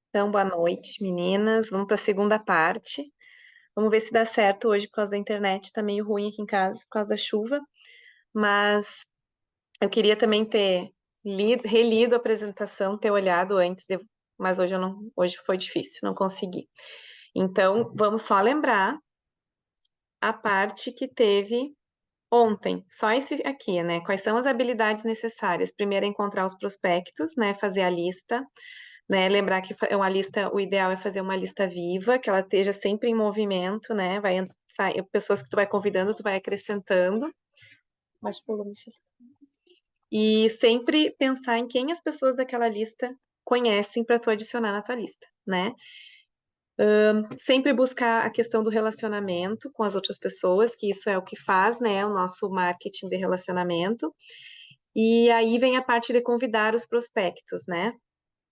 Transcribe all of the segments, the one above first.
Então, boa noite, meninas. Vamos para a segunda parte. Vamos ver se dá certo hoje por causa da internet. Tá meio ruim aqui em casa por causa da chuva, mas eu queria também ter relido a apresentação, ter olhado antes, mas hoje eu não, hoje foi difícil, não consegui. Então, vamos só lembrar a parte que teve ontem, só esse aqui, né? Quais são as habilidades necessárias? Primeiro, é encontrar os prospectos, né? Fazer a lista, né? Lembrar que é uma lista, o ideal é fazer uma lista viva, que ela esteja sempre em movimento, né? Vai sair, pessoas que tu vai convidando, tu vai acrescentando. Baixa o volume, filho. E sempre pensar em quem as pessoas daquela lista conhecem para tu adicionar na tua lista, né? Sempre buscar a questão do relacionamento com as outras pessoas, que isso é o que faz, né, o nosso marketing de relacionamento. E aí vem a parte de convidar os prospectos, né?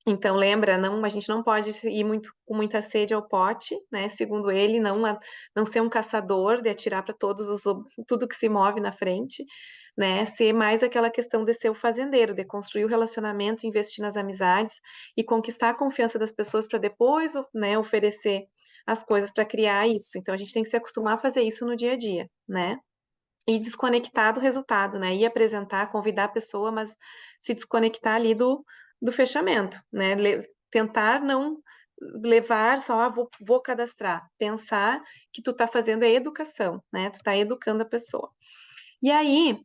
Então, lembra, não, a gente não pode ir muito, com muita sede ao pote, né? Segundo ele, não ser um caçador de atirar para tudo que se move na frente, né? Ser mais aquela questão de ser o fazendeiro, de construir o relacionamento, investir nas amizades e conquistar a confiança das pessoas para depois, né, oferecer as coisas para criar isso. Então, a gente tem que se acostumar a fazer isso no dia a dia, né? E desconectar do resultado, né? Ir apresentar, convidar a pessoa, mas se desconectar ali do fechamento, né? Tentar não levar só, vou cadastrar. Pensar que tu tá fazendo a educação, né? Tu tá educando a pessoa. E aí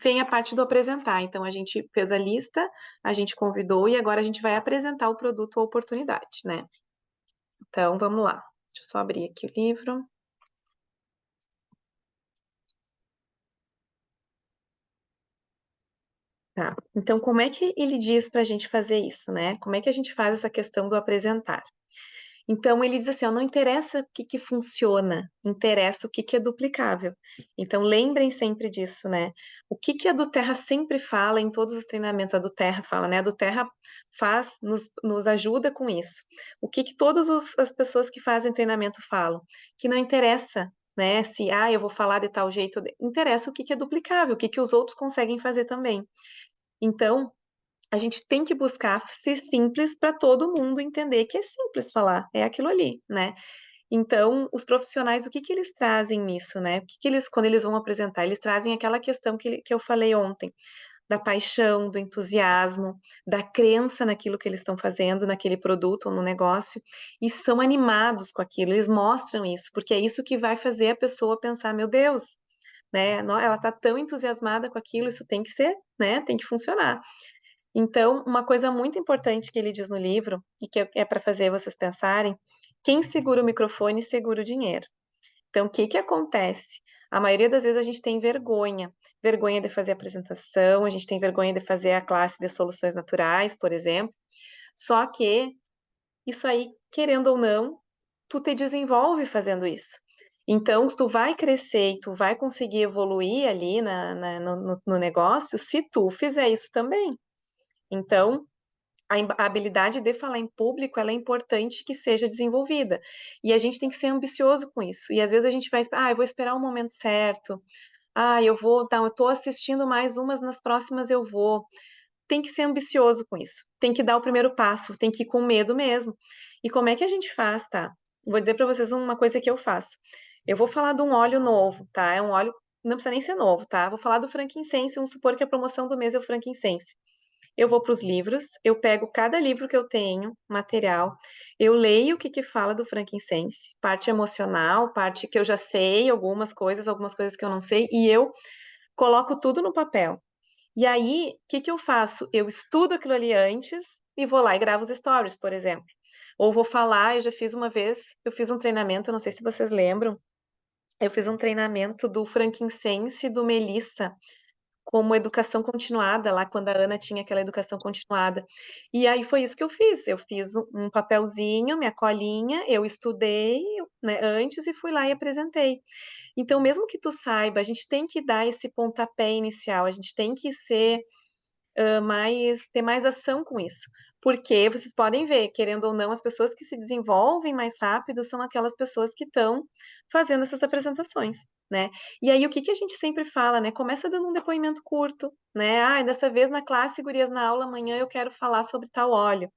vem a parte do apresentar. Então, a gente fez a lista, a gente convidou e agora a gente vai apresentar o produto ou oportunidade, né? Então, vamos lá. Deixa eu só abrir aqui o livro. Tá. Então, como é que ele diz para a gente fazer isso, né? Como é que a gente faz essa questão do apresentar? Então, ele diz assim, ó, não interessa o que que funciona, interessa o que que é duplicável. Então, lembrem sempre disso, né? O que que a do Terra sempre fala em todos os treinamentos, a do Terra fala, né? A do Terra nos ajuda com isso. O que que todas as pessoas que fazem treinamento falam? Que não interessa, né? Se, eu vou falar de tal jeito, interessa o que que é duplicável, o que que os outros conseguem fazer também. Então, a gente tem que buscar ser simples para todo mundo entender que é simples falar, é aquilo ali, né? Então, os profissionais, o que que eles trazem nisso, né? O que que eles, quando eles vão apresentar, eles trazem aquela questão que eu falei ontem, da paixão, do entusiasmo, da crença naquilo que eles estão fazendo, naquele produto ou no negócio, e são animados com aquilo, eles mostram isso, porque é isso que vai fazer a pessoa pensar, meu Deus, né? Ela está tão entusiasmada com aquilo, isso tem que ser, né? Tem que funcionar. Então, uma coisa muito importante que ele diz no livro, e que é para fazer vocês pensarem, quem segura o microfone segura o dinheiro. Então, o que que acontece? A maioria das vezes a gente tem vergonha, vergonha de fazer a apresentação, a gente tem vergonha de fazer a classe de soluções naturais, por exemplo. Só que isso aí, querendo ou não, tu te desenvolve fazendo isso. Então, tu vai crescer e tu vai conseguir evoluir ali no negócio se tu fizer isso também. Então, a habilidade de falar em público, ela é importante que seja desenvolvida. E a gente tem que ser ambicioso com isso. E às vezes a gente vai, eu vou esperar o momento certo. Eu vou, tá, eu tô assistindo mais umas, nas próximas eu vou. Tem que ser ambicioso com isso. Tem que dar o primeiro passo, tem que ir com medo mesmo. E como é que a gente faz, tá? Vou dizer para vocês uma coisa que eu faço. Eu vou falar de um óleo novo, tá? É um óleo, não precisa nem ser novo, tá? Vou falar do frankincense, vamos supor que a promoção do mês é o frankincense. Eu vou para os livros, eu pego cada livro que eu tenho, material, eu leio o que que fala do frankincense, parte emocional, parte que eu já sei, algumas coisas que eu não sei, e eu coloco tudo no papel. E aí, o que que eu faço? Eu estudo aquilo ali antes e vou lá e gravo os stories, por exemplo. Ou vou falar, eu já fiz uma vez, eu fiz um treinamento, não sei se vocês lembram, eu fiz um treinamento do frankincense e do melissa, como educação continuada, lá quando a Ana tinha aquela educação continuada. E aí foi isso que eu fiz. Eu fiz um papelzinho, minha colinha, eu estudei, né, antes e fui lá e apresentei. Então, mesmo que tu saiba, a gente tem que dar esse pontapé inicial, a gente tem que ser ter mais ação com isso. Porque vocês podem ver, querendo ou não, as pessoas que se desenvolvem mais rápido são aquelas pessoas que estão fazendo essas apresentações, né? E aí, o que que a gente sempre fala, né? Começa dando um depoimento curto, né? Dessa vez na classe, gurias, na aula, amanhã eu quero falar sobre tal óleo,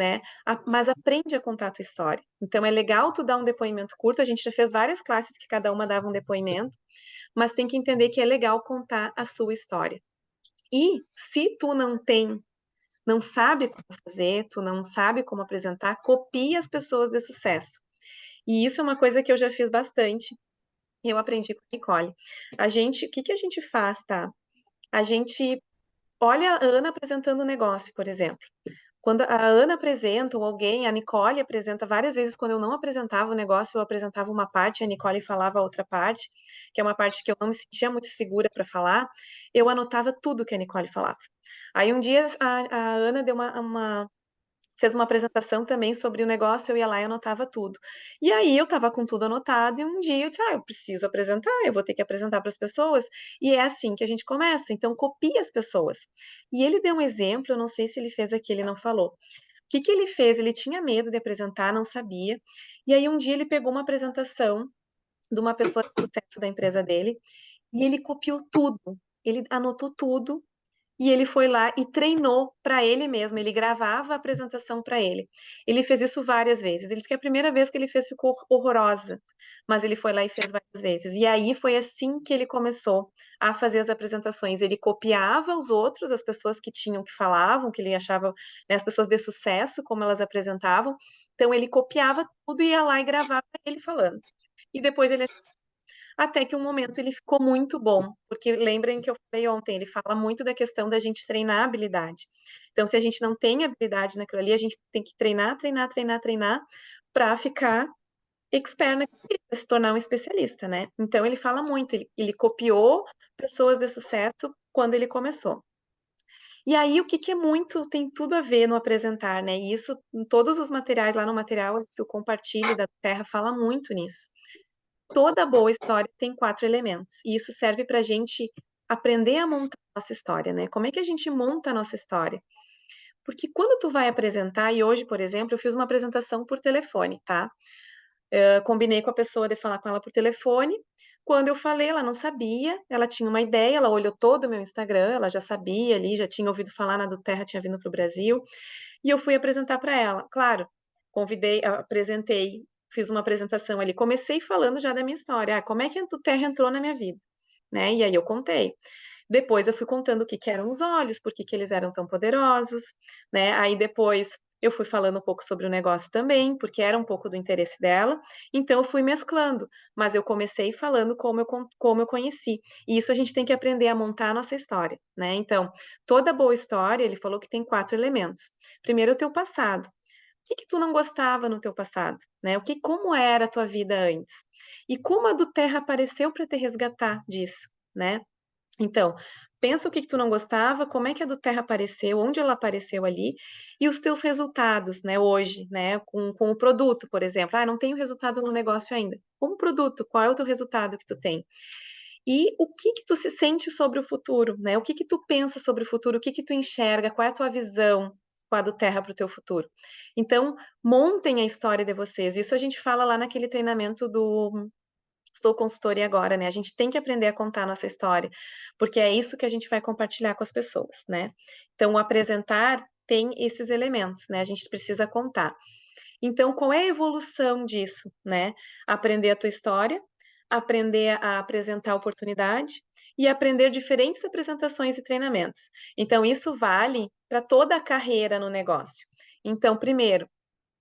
né? Mas aprende a contar a tua história. Então é legal tu dar um depoimento curto, a gente já fez várias classes que cada uma dava um depoimento, mas tem que entender que é legal contar a sua história. E se tu não sabe como fazer, tu não sabe como apresentar, copie as pessoas de sucesso. E isso é uma coisa que eu já fiz bastante. Eu aprendi com a Nicole. O que que a gente faz, tá? A gente olha a Ana apresentando o negócio, por exemplo. Quando a Ana apresenta ou alguém, a Nicole apresenta várias vezes, quando eu não apresentava o negócio, eu apresentava uma parte, a Nicole falava a outra parte, que é uma parte que eu não me sentia muito segura para falar, eu anotava tudo que a Nicole falava. Aí um dia a Ana fez uma apresentação também sobre o negócio, eu ia lá e anotava tudo. E aí eu estava com tudo anotado e um dia eu disse, eu preciso apresentar, eu vou ter que apresentar para as pessoas. E é assim que a gente começa, então copia as pessoas. E ele deu um exemplo, eu não sei se ele fez aqui, ele não falou. O que que ele fez? Ele tinha medo de apresentar, não sabia. E aí um dia ele pegou uma apresentação de uma pessoa de sucesso da empresa dele e ele copiou tudo. Ele anotou tudo e ele foi lá e treinou para ele mesmo, ele gravava a apresentação para ele. Ele fez isso várias vezes. Ele disse que a primeira vez que ele fez ficou horrorosa, mas ele foi lá e fez várias vezes. E aí foi assim que ele começou a fazer as apresentações. Ele copiava os outros, as pessoas que tinham, que falavam, que ele achava, né, as pessoas de sucesso, como elas apresentavam. Então ele copiava tudo e ia lá e gravava ele falando. E depois ele até que um momento ele ficou muito bom, porque lembrem que eu falei ontem, ele fala muito da questão da gente treinar a habilidade. Então, se a gente não tem habilidade naquilo ali, a gente tem que treinar, treinar, treinar, treinar para ficar expert naquilo, pra se tornar um especialista, né? Então, ele fala muito, ele copiou pessoas de sucesso quando ele começou. E aí, o que que é muito, tem tudo a ver no apresentar, né? E isso, em todos os materiais, lá no material que eu compartilho da Terra, fala muito nisso. Toda boa história tem 4 elementos, e isso serve para a gente aprender a montar a nossa história, né? Como é que a gente monta a nossa história? Porque quando tu vai apresentar, e hoje, por exemplo, eu fiz uma apresentação por telefone, tá? Combinei com a pessoa de falar com ela por telefone. Quando eu falei, ela não sabia, ela tinha uma ideia, ela olhou todo o meu Instagram, ela já sabia ali, já tinha ouvido falar na do Terra, tinha vindo para o Brasil, e eu fui apresentar para ela. Claro, apresentei, fiz uma apresentação ali, comecei falando já da minha história, como é que a Terra entrou na minha vida, né? E aí eu contei. Depois eu fui contando o que que eram os olhos, por que que eles eram tão poderosos, né? Aí depois eu fui falando um pouco sobre o negócio também, porque era um pouco do interesse dela. Então eu fui mesclando, mas eu comecei falando como eu conheci. E isso a gente tem que aprender a montar a nossa história, né? Então, toda boa história, ele falou que tem 4 elementos. Primeiro, o teu passado. O que que tu não gostava no teu passado, né? Como era a tua vida antes? E como a do Terra apareceu para te resgatar disso, né? Então, pensa o que que tu não gostava, como é que a do Terra apareceu, onde ela apareceu ali, e os teus resultados, né, hoje, né, com o produto, por exemplo. Não tenho resultado no negócio ainda. Como produto, qual é o teu resultado que tu tem? E o que que tu se sente sobre o futuro, né? O que que tu pensa sobre o futuro? O que que tu enxerga? Qual é a tua visão com a do Terra para o teu futuro? Então, montem a história de vocês. Isso a gente fala lá naquele treinamento do Sou Consultora e Agora, né? A gente tem que aprender a contar a nossa história, porque é isso que a gente vai compartilhar com as pessoas, né? Então, o apresentar tem esses elementos, né? A gente precisa contar. Então, qual é a evolução disso, né? Aprender a tua história, aprender a apresentar a oportunidade e aprender diferentes apresentações e treinamentos. Então, isso vale para toda a carreira no negócio. Então, primeiro,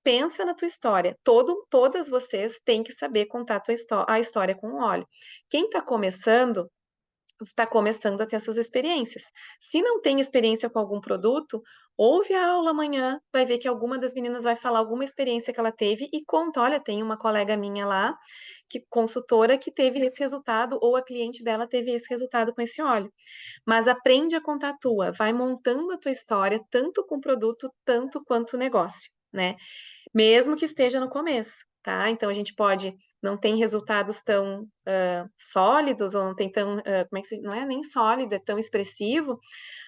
pensa na tua história. Todas vocês têm que saber contar a história com o óleo. Quem está começando a ter as suas experiências. Se não tem experiência com algum produto, ouve a aula amanhã, vai ver que alguma das meninas vai falar alguma experiência que ela teve e conta, olha, tem uma colega minha lá, que consultora, que teve esse resultado, ou a cliente dela teve esse resultado com esse óleo. Mas aprende a contar a tua, vai montando a tua história, tanto com o produto, tanto quanto o negócio, né? Mesmo que esteja no começo, tá? Então a gente pode não tem resultados tão sólidos ou não tem tão, como é que se, não é nem sólido, é tão expressivo.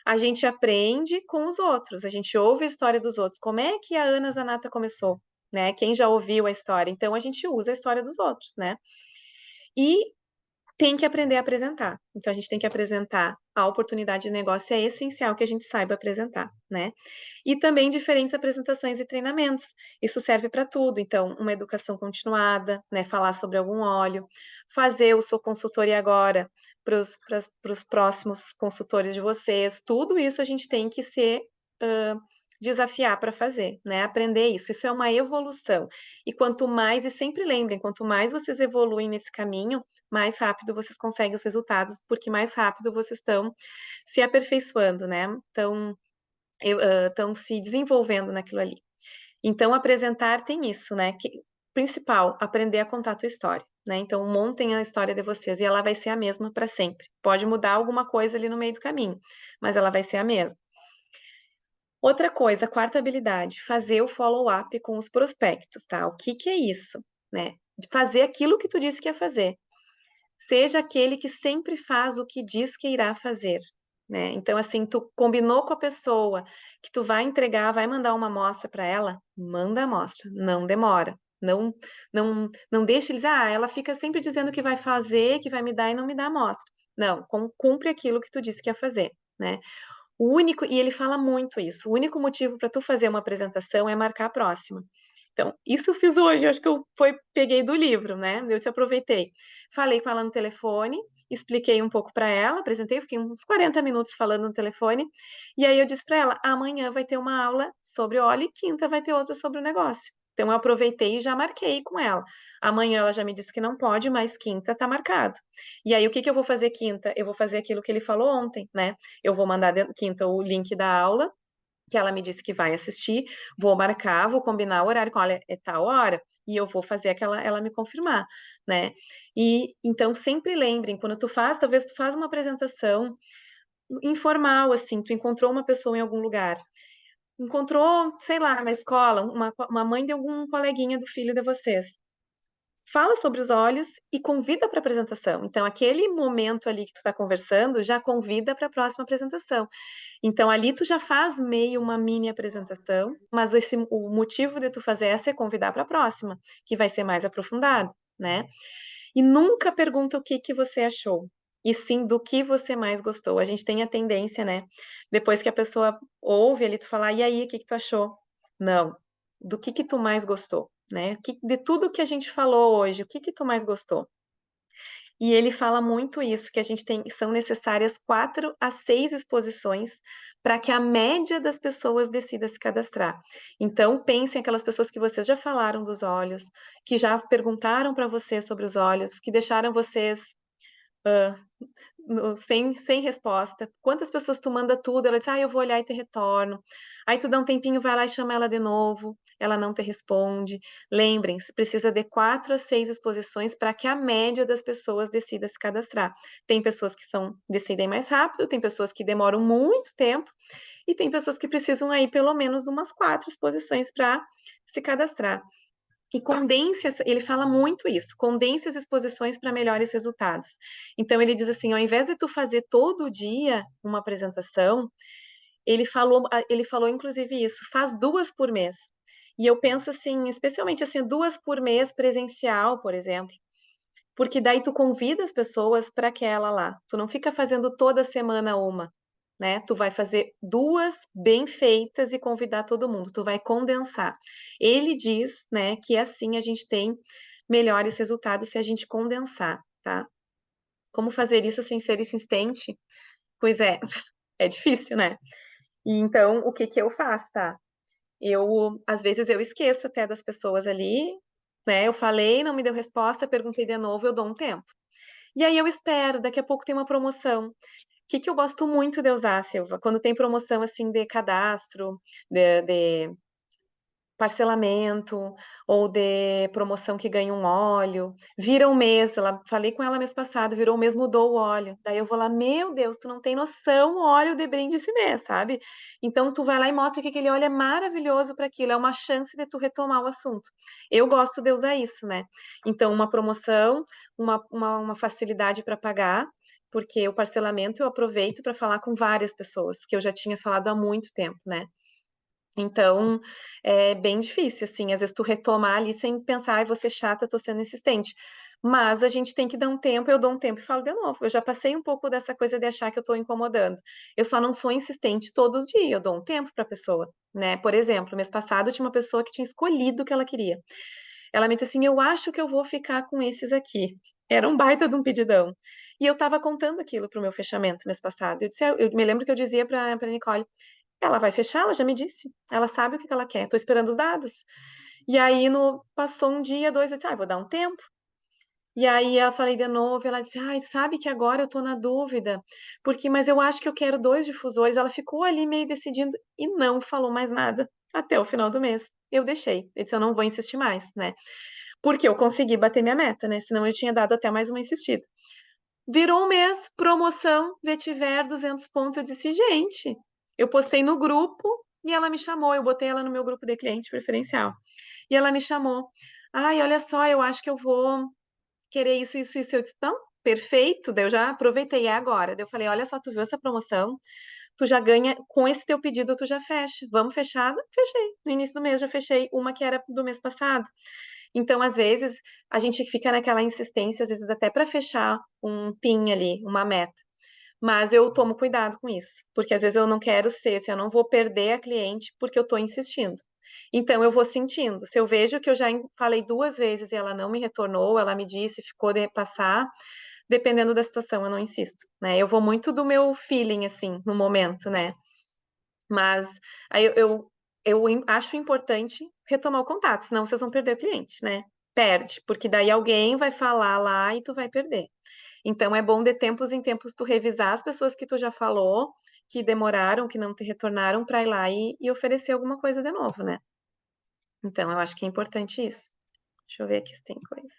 A gente aprende com os outros, a gente ouve a história dos outros. Como é que a Ana Zanata começou, né? Quem já ouviu a história? Então a gente usa a história dos outros, né? E tem que aprender a apresentar. Então, a gente tem que apresentar a oportunidade de negócio, é essencial que a gente saiba apresentar, né? E também diferentes apresentações e treinamentos. Isso serve para tudo. Então, uma educação continuada, né? Falar sobre algum óleo, fazer o seu consultoria agora para os próximos consultores de vocês. Tudo isso a gente tem que ser desafiar para fazer, né? Aprender isso. Isso é uma evolução. E quanto mais, e sempre lembrem, quanto mais vocês evoluem nesse caminho, mais rápido vocês conseguem os resultados, porque mais rápido vocês estão se aperfeiçoando, né? Estão se desenvolvendo naquilo ali. Então, apresentar tem isso, né? Principal, aprender a contar a tua história, né? Então, montem a história de vocês e ela vai ser a mesma para sempre. Pode mudar alguma coisa ali no meio do caminho, mas ela vai ser a mesma. Outra coisa, quarta habilidade, fazer o follow-up com os prospectos, tá? O que é isso, né? De fazer aquilo que tu disse que ia fazer. Seja aquele que sempre faz o que diz que irá fazer, né? Então, assim, tu combinou com a pessoa que tu vai entregar, vai mandar uma amostra para ela, manda a amostra, não demora. Não deixa eles, ela fica sempre dizendo que vai fazer, que vai me dar e não me dá a amostra. Não, cumpre aquilo que tu disse que ia fazer, né? O único, e ele fala muito isso, o único motivo para tu fazer uma apresentação é marcar a próxima. Então, isso eu fiz hoje, eu acho que peguei do livro, né? Eu te aproveitei. Falei com ela no telefone, expliquei um pouco para ela, apresentei, fiquei uns 40 minutos falando no telefone, e aí eu disse para ela: amanhã vai ter uma aula sobre óleo e quinta vai ter outra sobre o negócio. Então, eu aproveitei e já marquei com ela. Amanhã ela já me disse que não pode, mas quinta tá marcado. E aí, o que que eu vou fazer quinta? Eu vou fazer aquilo que ele falou ontem, né? Eu vou mandar quinta o link da aula, que ela me disse que vai assistir, vou marcar, vou combinar o horário com ela, é tal hora, e eu vou fazer ela me confirmar, né? E então sempre lembrem, quando talvez tu faz uma apresentação informal, assim, tu encontrou uma pessoa em algum lugar, encontrou, sei lá, na escola, uma mãe de algum coleguinha do filho de vocês. Fala sobre os olhos e convida para a apresentação. Então, aquele momento ali que tu está conversando, já convida para a próxima apresentação. Então, ali tu já faz meio uma mini apresentação, mas o motivo de tu fazer essa é convidar para a próxima, que vai ser mais aprofundado, né? E nunca pergunta o que que você achou, e sim do que você mais gostou. A gente tem a tendência, né? Depois que a pessoa ouve ali tu falar, e aí, o que que tu achou? Não, do que tu mais gostou, né? De tudo que a gente falou hoje, o que que tu mais gostou? E ele fala muito isso, que a gente tem, são necessárias 4 a 6 exposições para que a média das pessoas decida se cadastrar. Então, pensem aquelas pessoas que vocês já falaram dos olhos, que já perguntaram para vocês sobre os olhos, que deixaram vocês sem resposta. Quantas pessoas tu manda tudo, ela diz, eu vou olhar e te retorno. Aí tu dá um tempinho, vai lá e chama ela de novo, ela não te responde. Lembrem-se, precisa de 4 a 6 exposições para que a média das pessoas decida se cadastrar. Tem pessoas que decidem mais rápido, tem pessoas que demoram muito tempo, e tem pessoas que precisam aí pelo menos de umas 4 exposições para se cadastrar. E condense, ele fala muito isso, condense as exposições para melhores resultados. Então, ele diz assim, ao invés de tu fazer todo dia uma apresentação, ele falou inclusive isso, faz 2 por mês. E eu penso assim, especialmente assim, 2 por mês presencial, por exemplo, porque daí tu convida as pessoas para aquela lá. Tu não fica fazendo toda semana uma, né? Tu vai fazer 2 bem feitas e convidar todo mundo. Tu vai condensar. Ele diz, né, que assim a gente tem melhores resultados se a gente condensar, tá? Como fazer isso sem ser insistente? Pois é, é difícil, né? E então, o que que eu faço, tá? Às vezes eu esqueço até das pessoas ali, né? Eu falei, não me deu resposta, perguntei de novo, eu dou um tempo. E aí eu espero, daqui a pouco tem uma promoção. O que que eu gosto muito de usar, Silva? Quando tem promoção assim de cadastro, de parcelamento ou de promoção que ganha um óleo, vira um mês, falei com ela mês passado, virou um mês, mudou o óleo. Daí eu vou lá, meu Deus, tu não tem noção o óleo de brinde esse mês, sabe? Então tu vai lá e mostra que aquele óleo é maravilhoso para aquilo, é uma chance de tu retomar o assunto. Eu gosto de usar isso, né? Então, uma promoção, uma facilidade para pagar, porque o parcelamento eu aproveito para falar com várias pessoas, que eu já tinha falado há muito tempo, né? Então, é bem difícil, assim, às vezes tu retomar ali sem pensar, ai, vou ser chata, tô sendo insistente. Mas a gente tem que dar um tempo, eu dou um tempo e falo de novo. Eu já passei um pouco dessa coisa de achar que eu tô incomodando. Eu só não sou insistente todo dia, eu dou um tempo para a pessoa, né? Por exemplo, mês passado tinha uma pessoa que tinha escolhido o que ela queria. Ela me disse assim: Eu acho que eu vou ficar com esses aqui. Era um baita de um pedidão. E eu estava contando aquilo pro meu fechamento mês passado. Eu me lembro que eu dizia para Nicole: Ela vai fechar, ela já me disse. Ela sabe o que ela quer. Tô esperando os dados. E aí passou um dia, dois, eu disse: vou dar um tempo. E aí eu falei de novo, ela disse: Ai, sabe que agora eu tô na dúvida, mas eu acho que eu quero dois difusores. Ela ficou ali meio decidindo e não falou mais nada até o final do mês. Eu deixei. Eu disse: Eu não vou insistir mais, né? Porque eu consegui bater minha meta, né? Senão eu tinha dado até mais uma insistida. Virou um mês, promoção, Vetiver 200 pontos. Eu disse: Gente, eu postei no grupo e ela me chamou. Eu botei ela no meu grupo de cliente preferencial. E ela me chamou. Ai, olha só, eu acho que eu vou querer isso, isso, isso. Eu disse: Não, perfeito. Daí eu já aproveitei, é agora. Daí eu falei: Olha só, tu viu essa promoção? Tu já ganha, com esse teu pedido, tu já fecha. Vamos fechar? Fechei. No início do mês já fechei uma que era do mês passado. Então, às vezes, a gente fica naquela insistência, às vezes até para fechar um PIN ali, uma meta. Mas eu tomo cuidado com isso, porque às vezes eu não quero ser, se eu não vou perder a cliente porque eu estou insistindo. Então, eu vou sentindo. Se eu vejo que eu já falei duas vezes e ela não me retornou, ela me disse, ficou de passar, dependendo da situação, eu não insisto, né? Eu vou muito do meu feeling, assim, no momento, né? Mas aí acho importante retomar o contato, senão vocês vão perder o cliente, né? Perde, porque daí alguém vai falar lá e tu vai perder. Então é bom de tempos em tempos tu revisar as pessoas que tu já falou, que demoraram, que não te retornaram, para ir lá e oferecer alguma coisa de novo, né? Então eu acho que é importante isso. Deixa eu ver aqui se tem coisa.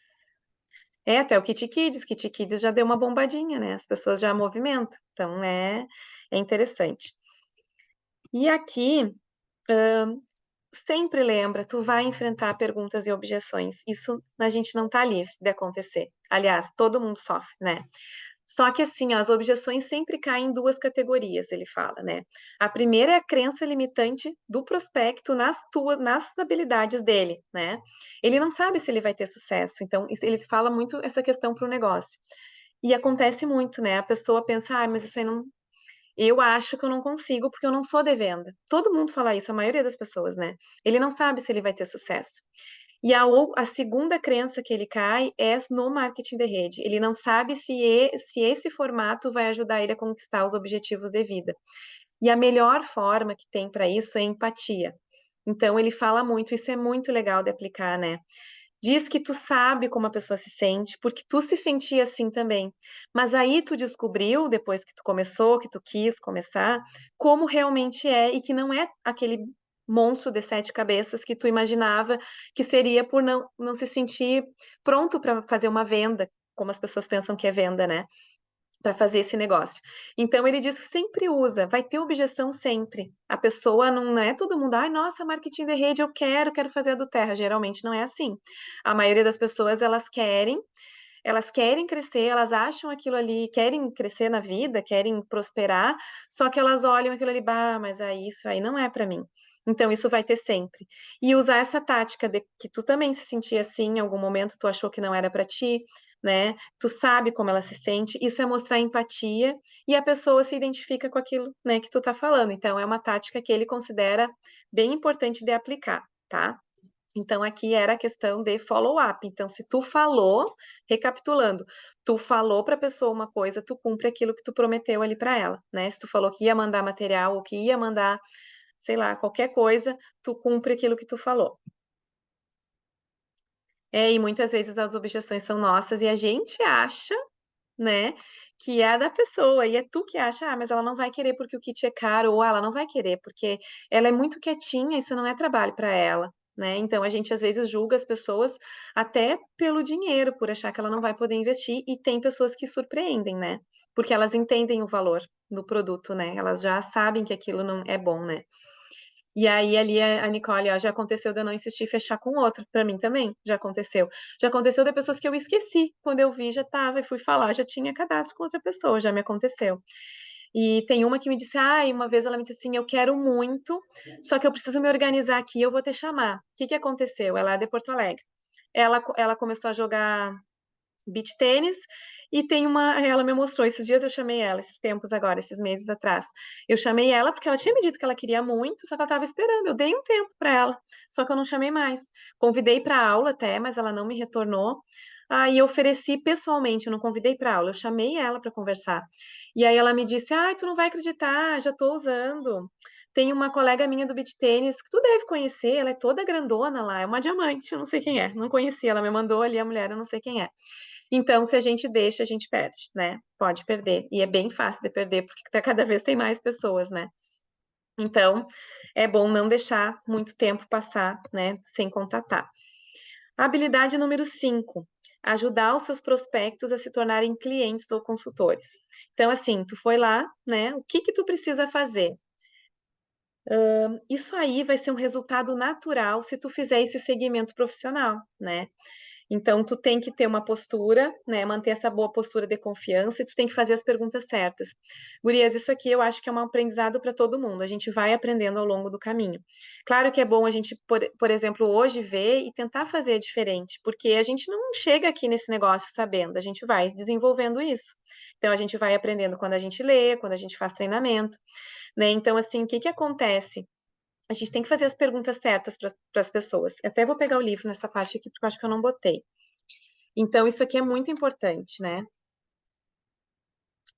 É, até o Kit Kids já deu uma bombadinha, né? As pessoas já movimentam. Então é interessante. E aqui, sempre lembra, tu vai enfrentar perguntas e objeções. Isso a gente não tá livre de acontecer. Aliás, todo mundo sofre, né? Só que assim, as objeções sempre caem em duas categorias, ele fala, né? A primeira é a crença limitante do prospecto nas habilidades dele, né? Ele não sabe se ele vai ter sucesso, então ele fala muito essa questão para o negócio. E acontece muito, né? A pessoa pensa: mas isso aí não, eu acho que eu não consigo porque eu não sou de venda. Todo mundo fala isso, a maioria das pessoas, né? Ele não sabe se ele vai ter sucesso. E a segunda crença que ele cai é no marketing de rede. Ele não sabe se esse formato vai ajudar ele a conquistar os objetivos de vida. E a melhor forma que tem para isso é empatia. Então ele fala muito, isso é muito legal de aplicar, né? Diz que tu sabe como a pessoa se sente, porque tu se sentia assim também. Mas aí tu descobriu, depois que tu começou, que tu quis começar, como realmente é e que não é aquele monstro de sete cabeças que tu imaginava que seria por não se sentir pronto para fazer uma venda, como as pessoas pensam que é venda, né? Para fazer esse negócio. Então ele diz que sempre usa, vai ter objeção sempre. A pessoa não é todo mundo, ai, nossa, marketing de rede, eu quero fazer a do Terra. Geralmente não é assim. A maioria das pessoas elas querem crescer, elas acham aquilo ali, querem crescer na vida, querem prosperar, só que elas olham aquilo ali, bah, mas aí isso aí não é para mim. Então isso vai ter sempre. E usar essa tática de que tu também se sentia assim, em algum momento tu achou que não era para ti, né? Tu sabe como ela se sente, isso é mostrar empatia e a pessoa se identifica com aquilo, né, que tu tá falando. Então é uma tática que ele considera bem importante de aplicar, tá? Então, aqui era a questão de follow-up. Então, se tu falou, recapitulando, tu falou para a pessoa uma coisa, tu cumpre aquilo que tu prometeu ali para ela, né? Se tu falou que ia mandar material ou que ia mandar, sei lá, qualquer coisa, tu cumpre aquilo que tu falou. E muitas vezes as objeções são nossas e a gente acha, né, que é da pessoa, e é tu que acha, mas ela não vai querer porque o kit é caro, ou ela não vai querer porque ela é muito quietinha, isso não é trabalho para ela, né? Então a gente às vezes julga as pessoas até pelo dinheiro, por achar que ela não vai poder investir, e tem pessoas que surpreendem, né? Porque elas entendem o valor do produto, né? Elas já sabem que aquilo não é bom, né? E aí, ali, a Nicole, ó, já aconteceu de eu não insistir e fechar com outro. Pra mim também, já aconteceu. Já aconteceu de pessoas que eu esqueci. Quando eu vi, já tava e fui falar, já tinha cadastro com outra pessoa, já me aconteceu. E tem uma que me disse, uma vez ela me disse assim, eu quero muito, só que eu preciso me organizar aqui, eu vou te chamar. O que que aconteceu? Ela é de Porto Alegre. Ela começou a jogar beach tênis, e tem ela me mostrou, esses dias eu chamei ela, esses tempos agora, esses meses atrás, eu chamei ela porque ela tinha me dito que ela queria muito, só que ela estava esperando, eu dei um tempo para ela, só que eu não chamei mais. Convidei para aula até, mas ela não me retornou. Aí eu ofereci pessoalmente, eu não convidei para aula, eu chamei ela para conversar. E aí ela me disse: "Ai, tu não vai acreditar, já estou usando. Tem uma colega minha do beach tênis que tu deve conhecer, ela é toda grandona lá, é uma diamante, eu não sei quem é, não conhecia, ela me mandou ali a mulher, eu não sei quem é. Então, se a gente deixa, a gente perde, né? Pode perder. E é bem fácil de perder, porque cada vez tem mais pessoas, né? Então, é bom não deixar muito tempo passar, né, sem contatar. Habilidade número 5, ajudar os seus prospectos a se tornarem clientes ou consultores. Então, assim, tu foi lá, né? O que que tu precisa fazer? Isso aí vai ser um resultado natural se tu fizer esse segmento profissional, né? Então, tu tem que ter uma postura, né? Manter essa boa postura de confiança e tu tem que fazer as perguntas certas. Gurias, isso aqui eu acho que é um aprendizado para todo mundo. A gente vai aprendendo ao longo do caminho. Claro que é bom a gente, por exemplo, hoje ver e tentar fazer diferente, porque a gente não chega aqui nesse negócio sabendo, a gente vai desenvolvendo isso. Então, a gente vai aprendendo quando a gente lê, quando a gente faz treinamento, né? Então, assim, o que que acontece? A gente tem que fazer as perguntas certas para as pessoas. Eu até vou pegar o livro nessa parte aqui, porque eu acho que eu não botei. Então, isso aqui é muito importante, né?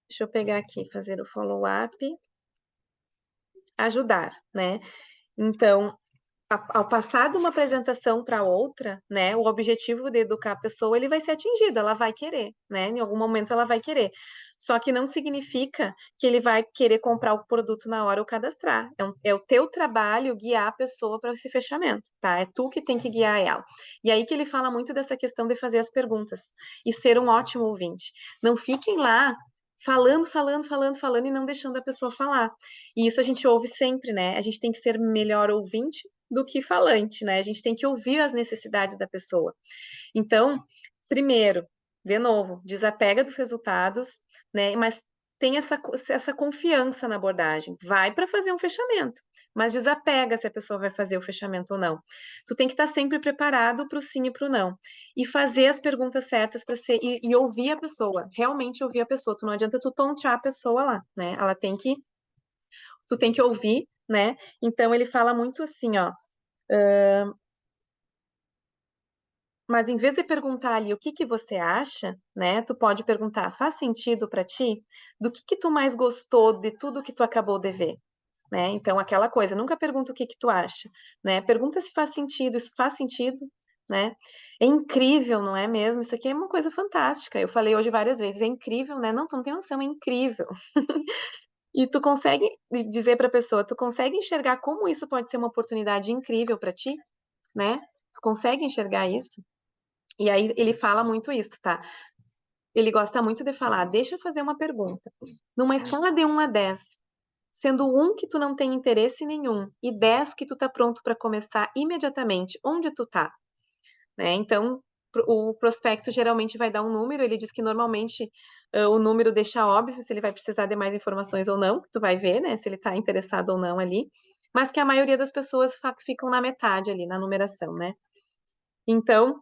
Deixa eu pegar aqui, fazer o follow-up, ajudar, né? Então, ao passar de uma apresentação para outra, né, o objetivo de educar a pessoa, ele vai ser atingido, ela vai querer, né? Em algum momento ela vai querer. Só que não significa que ele vai querer comprar o produto na hora ou cadastrar. É o teu trabalho guiar a pessoa para esse fechamento, tá? É tu que tem que guiar ela. E aí que ele fala muito dessa questão de fazer as perguntas e ser um ótimo ouvinte. Não fiquem lá falando e não deixando a pessoa falar. E isso a gente ouve sempre, né? A gente tem que ser melhor ouvinte do que falante, né? A gente tem que ouvir as necessidades da pessoa. Então, primeiro, de novo, desapega dos resultados, né? Mas tem essa confiança na abordagem. Vai para fazer um fechamento, mas desapega se a pessoa vai fazer o fechamento ou não. Tu tem que estar sempre preparado para o sim e para o não. E fazer as perguntas certas para ser e ouvir a pessoa, realmente ouvir a pessoa. Tu não adianta tu tontear a pessoa lá, né? Tu tem que ouvir, né? Então ele fala muito assim, ó. Mas em vez de perguntar ali o que que você acha, né? Tu pode perguntar, faz sentido para ti? Do que tu mais gostou de tudo que tu acabou de ver, né? Então aquela coisa, nunca pergunta o que que tu acha, né? Pergunta se faz sentido, isso faz sentido, né? É incrível, não é mesmo? Isso aqui é uma coisa fantástica. Eu falei hoje várias vezes, é incrível, né? Não, tu não tem noção, é incrível. E tu consegue dizer para a pessoa, tu consegue enxergar como isso pode ser uma oportunidade incrível para ti, né? Tu consegue enxergar isso? E aí ele fala muito isso, tá? Ele gosta muito de falar, deixa eu fazer uma pergunta. Numa escala de 1 a 10, sendo 1 que tu não tem interesse nenhum e 10 que tu tá pronto para começar imediatamente, onde tu tá? Né? Então, o prospecto geralmente vai dar um número, ele diz que normalmente o número deixa óbvio se ele vai precisar de mais informações ou não, tu vai ver, né, se ele tá interessado ou não ali, mas que a maioria das pessoas ficam na metade ali, na numeração, né? Então,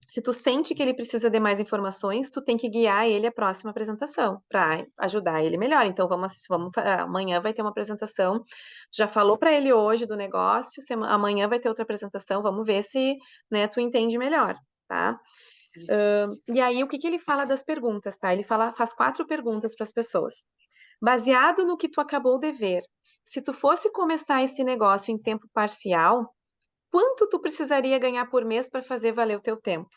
se tu sente que ele precisa de mais informações, tu tem que guiar ele à próxima apresentação para ajudar ele melhor. Então amanhã vai ter uma apresentação. Já falou para ele hoje do negócio, amanhã vai ter outra apresentação. Vamos ver se, né, tu entende melhor, tá? E aí o que que ele fala das perguntas, tá? Ele faz 4 perguntas para as pessoas. Baseado no que tu acabou de ver, se tu fosse começar esse negócio em tempo parcial, quanto tu precisaria ganhar por mês para fazer valer o teu tempo?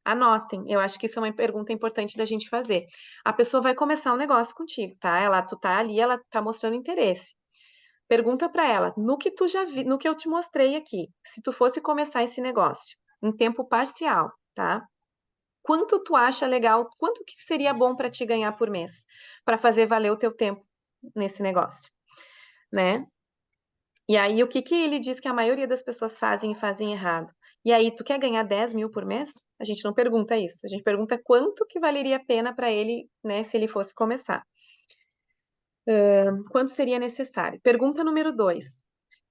Anotem, eu acho que isso é uma pergunta importante da gente fazer. A pessoa vai começar um negócio contigo, tá? Tu tá ali, ela tá mostrando interesse. Pergunta para ela, no que tu já vi, no que eu te mostrei aqui, se tu fosse começar esse negócio em tempo parcial, tá? Quanto tu acha legal, quanto que seria bom para te ganhar por mês, para fazer valer o teu tempo nesse negócio, né? E aí, o que que ele diz que a maioria das pessoas fazem e fazem errado? E aí, tu quer ganhar 10 mil por mês? A gente não pergunta isso. A gente pergunta quanto que valeria a pena para ele, né, se ele fosse começar. Quanto seria necessário? Pergunta número 2.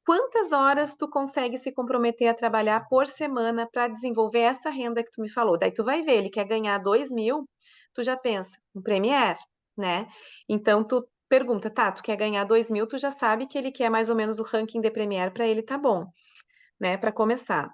quantas horas tu consegue se comprometer a trabalhar por semana para desenvolver essa renda que tu me falou? Daí tu vai ver, ele quer ganhar 2.000, tu já pensa, um Premier, né? Então tu pergunta, tá, tu quer ganhar 2.000, tu já sabe que ele quer mais ou menos o ranking de Premier para ele tá bom, né? Para começar.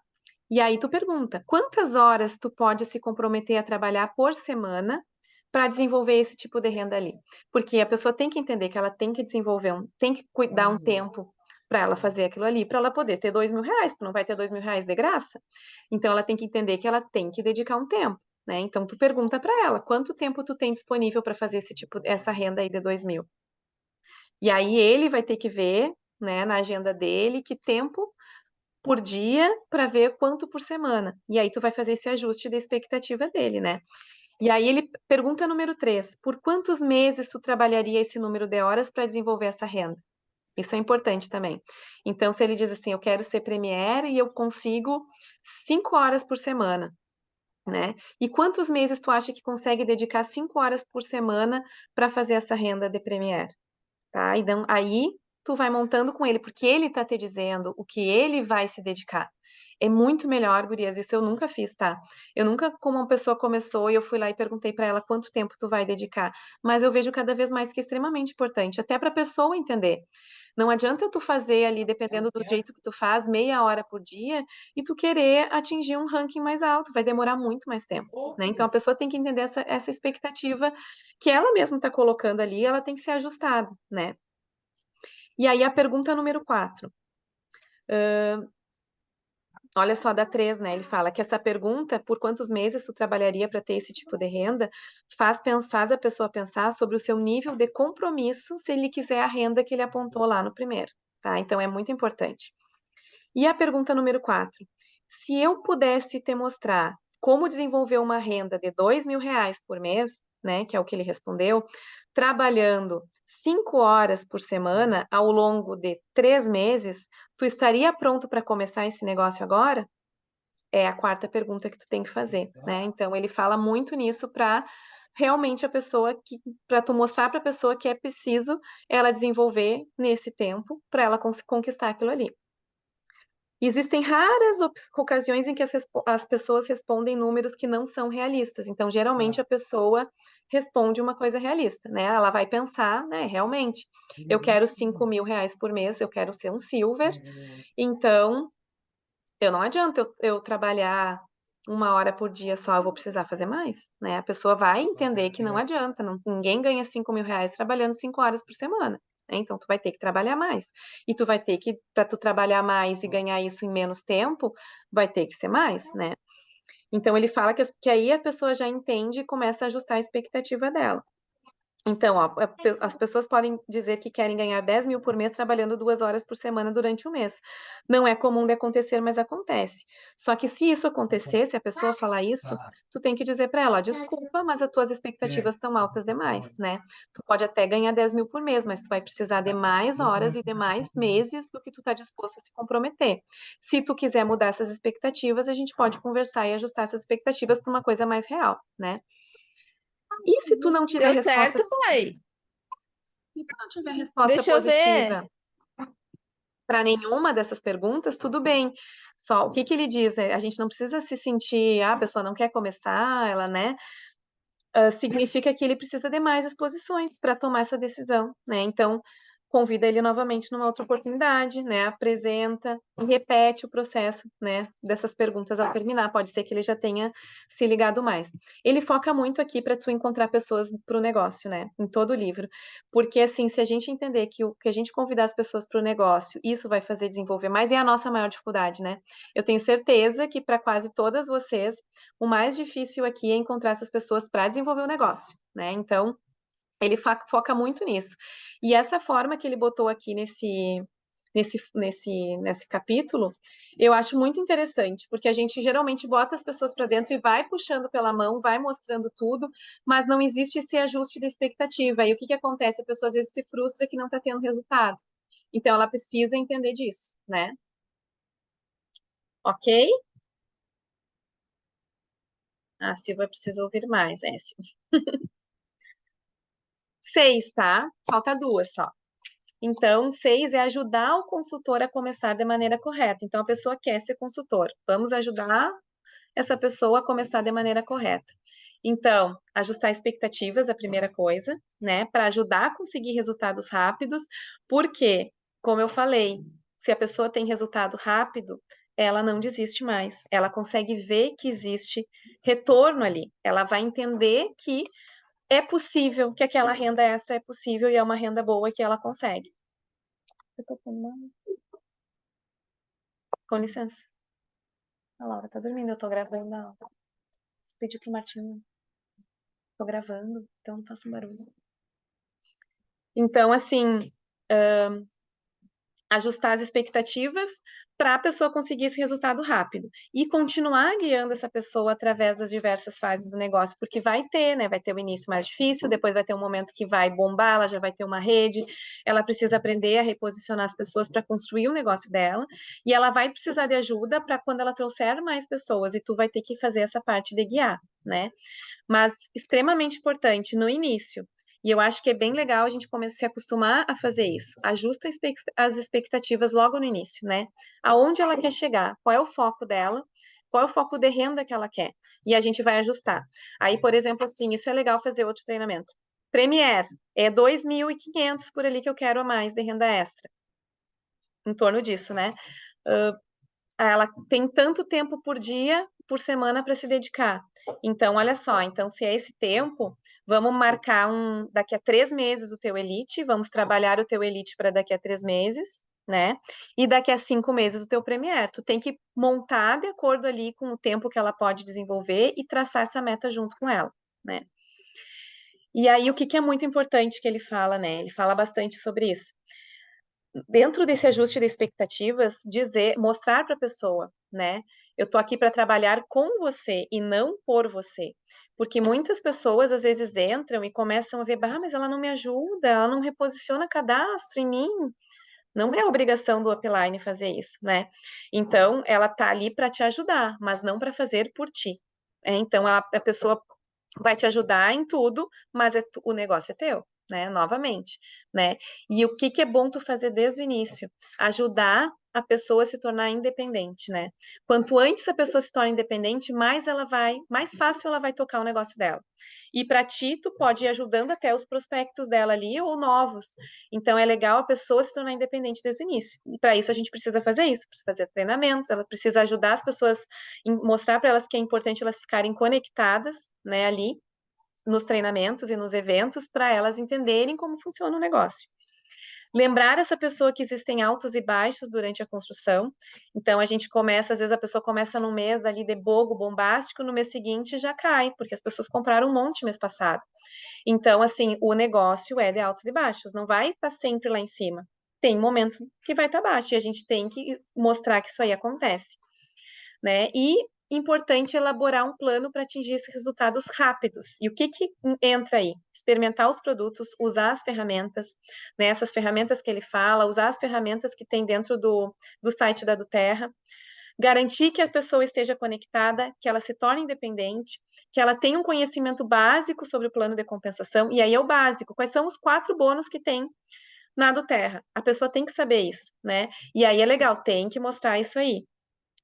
E aí tu pergunta, quantas horas tu pode se comprometer a trabalhar por semana para desenvolver esse tipo de renda ali? Porque a pessoa tem que entender que ela tem que desenvolver tem que cuidar um tempo para ela fazer aquilo ali, para ela poder ter 2.000 reais, porque não vai ter 2.000 reais de graça. Então ela tem que entender que ela tem que dedicar um tempo, né? Então tu pergunta para ela, quanto tempo tu tem disponível para fazer essa renda aí de 2.000? E aí ele vai ter que ver, né, na agenda dele, que tempo por dia para ver quanto por semana. E aí tu vai fazer esse ajuste da expectativa dele, né? E aí ele pergunta número 3, por quantos meses tu trabalharia esse número de horas para desenvolver essa renda? Isso é importante também. Então, se ele diz assim, eu quero ser Premier e eu consigo 5 horas por semana, né? E quantos meses tu acha que consegue dedicar 5 horas por semana para fazer essa renda de Premier? Tá? Então, aí tu vai montando com ele, porque ele tá te dizendo o que ele vai se dedicar. É muito melhor, gurias, isso eu nunca fiz, tá? Eu nunca, como uma pessoa começou e eu fui lá e perguntei para ela quanto tempo tu vai dedicar, mas eu vejo cada vez mais que é extremamente importante, até para a pessoa entender. Não adianta tu fazer ali, dependendo do jeito que tu faz, meia hora por dia, e tu querer atingir um ranking mais alto, vai demorar muito mais tempo, né? Então a pessoa tem que entender essa expectativa que ela mesma está colocando ali, ela tem que ser ajustada, né? E aí a pergunta número 4. Olha só, dá 3, né? Ele fala que essa pergunta, por quantos meses tu trabalharia para ter esse tipo de renda, faz a pessoa pensar sobre o seu nível de compromisso se ele quiser a renda que ele apontou lá no primeiro, tá? Então é muito importante. E a pergunta número 4. Se eu pudesse te mostrar como desenvolver uma renda de 2.000 reais por mês, né, que é o que ele respondeu, trabalhando 5 horas por semana ao longo de 3 meses, tu estaria pronto para começar esse negócio agora? É a quarta pergunta que tu tem que fazer, né? Então ele fala muito nisso para realmente para tu mostrar para a pessoa que é preciso ela desenvolver nesse tempo para ela conquistar aquilo ali. Existem raras ocasiões em que as pessoas respondem números que não são realistas. Então, geralmente, a pessoa responde uma coisa realista, né? Ela vai pensar, né? Realmente, eu quero 5.000 reais por mês, eu quero ser um silver. Então, eu não adianta eu trabalhar 1 hora por dia só, eu vou precisar fazer mais, né? A pessoa vai entender que não adianta, ninguém ganha 5.000 reais trabalhando 5 horas por semana, né? Então, tu vai ter que trabalhar mais. E tu vai ter que, para tu trabalhar mais e ganhar isso em menos tempo, vai ter que ser mais, né? Então, ele fala que aí a pessoa já entende e começa a ajustar a expectativa dela. Então, ó, as pessoas podem dizer que querem ganhar 10.000 por mês trabalhando 2 horas por semana durante um mês. Não é comum de acontecer, mas acontece. Só que se isso acontecer, se a pessoa falar isso, tu tem que dizer para ela, ó, desculpa, mas as tuas expectativas estão altas demais, né? Tu pode até ganhar 10.000 por mês, mas tu vai precisar de mais horas e de mais meses do que tu está disposto a se comprometer. Se tu quiser mudar essas expectativas, a gente pode conversar e ajustar essas expectativas para uma coisa mais real, né? E se tu não tiver Deu resposta certo, pai. Se tu não tiver resposta Deixa eu ver. positiva para nenhuma dessas perguntas, tudo bem. Só o que que ele diz? A gente não precisa se sentir, a pessoa não quer começar, ela, né? Significa que ele precisa de mais exposições para tomar essa decisão, né? Então, convida ele novamente numa outra oportunidade, né? Apresenta e repete o processo, né? Dessas perguntas ao terminar. Pode ser que ele já tenha se ligado mais. Ele foca muito aqui para tu encontrar pessoas para o negócio, né? Em todo o livro. Porque, assim, se a gente entender que a gente convidar as pessoas para o negócio, isso vai fazer desenvolver mais, e é a nossa maior dificuldade, né? Eu tenho certeza que para quase todas vocês, o mais difícil aqui é encontrar essas pessoas para desenvolver o negócio, né? Então, ele foca muito nisso. E essa forma que ele botou aqui nesse capítulo, eu acho muito interessante, porque a gente geralmente bota as pessoas para dentro e vai puxando pela mão, vai mostrando tudo, mas não existe esse ajuste da expectativa. E o que que acontece? A pessoa às vezes se frustra que não está tendo resultado. Então, ela precisa entender disso, né? Ok? A Silvia precisa ouvir mais, Silvia. 6, tá? Falta 2 só. Então, 6 é ajudar o consultor a começar de maneira correta. Então, a pessoa quer ser consultor. Vamos ajudar essa pessoa a começar de maneira correta. Então, ajustar expectativas é a primeira coisa, né? Para ajudar a conseguir resultados rápidos, porque, como eu falei, se a pessoa tem resultado rápido, ela não desiste mais. Ela consegue ver que existe retorno ali. Ela vai entender que é possível, que aquela renda extra é possível e é uma renda boa que ela consegue. Eu tô com uma... Com licença. A Laura tá dormindo, eu tô gravando a aula. Pedi pro Martinho. Tô gravando, então não faço barulho. Então, assim, ajustar as expectativas para a pessoa conseguir esse resultado rápido e continuar guiando essa pessoa através das diversas fases do negócio, porque vai ter, né? Vai ter o início mais difícil, depois vai ter um momento que vai bombar, ela já vai ter uma rede, ela precisa aprender a reposicionar as pessoas para construir o negócio dela, e ela vai precisar de ajuda para quando ela trouxer mais pessoas, e tu vai ter que fazer essa parte de guiar, né? Mas extremamente importante no início. E eu acho que é bem legal a gente começar a se acostumar a fazer isso. Ajusta as expectativas logo no início, né? Aonde ela quer chegar, qual é o foco dela, qual é o foco de renda que ela quer. E a gente vai ajustar. Aí, por exemplo, assim, isso é legal fazer outro treinamento. Premier, é 2.500 por ali que eu quero a mais de renda extra. Em torno disso, né? Ela tem tanto tempo por dia, por semana para se dedicar. Então, olha só, então se é esse tempo, vamos marcar daqui a 3 meses o teu Elite, vamos trabalhar o teu Elite para daqui a 3 meses, né? E daqui a 5 meses o teu Premier. Tu tem que montar de acordo ali com o tempo que ela pode desenvolver e traçar essa meta junto com ela, né? E aí, o que é muito importante que ele fala, né? Ele fala bastante sobre isso dentro desse ajuste de expectativas, mostrar para a pessoa, né? Eu tô aqui para trabalhar com você e não por você. Porque muitas pessoas às vezes entram e começam a ver, mas ela não me ajuda, ela não reposiciona cadastro em mim. Não é obrigação do upline fazer isso, né? Então, ela tá ali para te ajudar, mas não para fazer por ti. Então, a pessoa vai te ajudar em tudo, mas o negócio é teu, né? Novamente, né? E o que é bom tu fazer desde o início? Ajudar a pessoa a se tornar independente, né? Quanto antes a pessoa se torna independente, mais fácil ela vai tocar o negócio dela. E para ti, tu pode ir ajudando até os prospectos dela ali ou novos. Então é legal a pessoa se tornar independente desde o início. E para isso a gente precisa fazer isso, precisa fazer treinamentos, ela precisa ajudar as pessoas, mostrar para elas que é importante elas ficarem conectadas, né, ali nos treinamentos e nos eventos para elas entenderem como funciona o negócio. Lembrar essa pessoa que existem altos e baixos durante a construção. Então, a gente começa, às vezes a pessoa começa num mês ali de bogo, bombástico, no mês seguinte já cai, porque as pessoas compraram um monte mês passado. Então, assim, o negócio é de altos e baixos, não vai estar sempre lá em cima. Tem momentos que vai estar baixo e a gente tem que mostrar que isso aí acontece, né? E importante elaborar um plano para atingir esses resultados rápidos. E o que entra aí? Experimentar os produtos, usar as ferramentas, né? Essas ferramentas que ele fala, usar as ferramentas que tem dentro do site da Duterra, garantir que a pessoa esteja conectada, que ela se torne independente, que ela tenha um conhecimento básico sobre o plano de compensação, e aí é o básico, quais são os 4 bônus que tem na do Terra? A pessoa tem que saber isso, né? E aí é legal, tem que mostrar isso aí.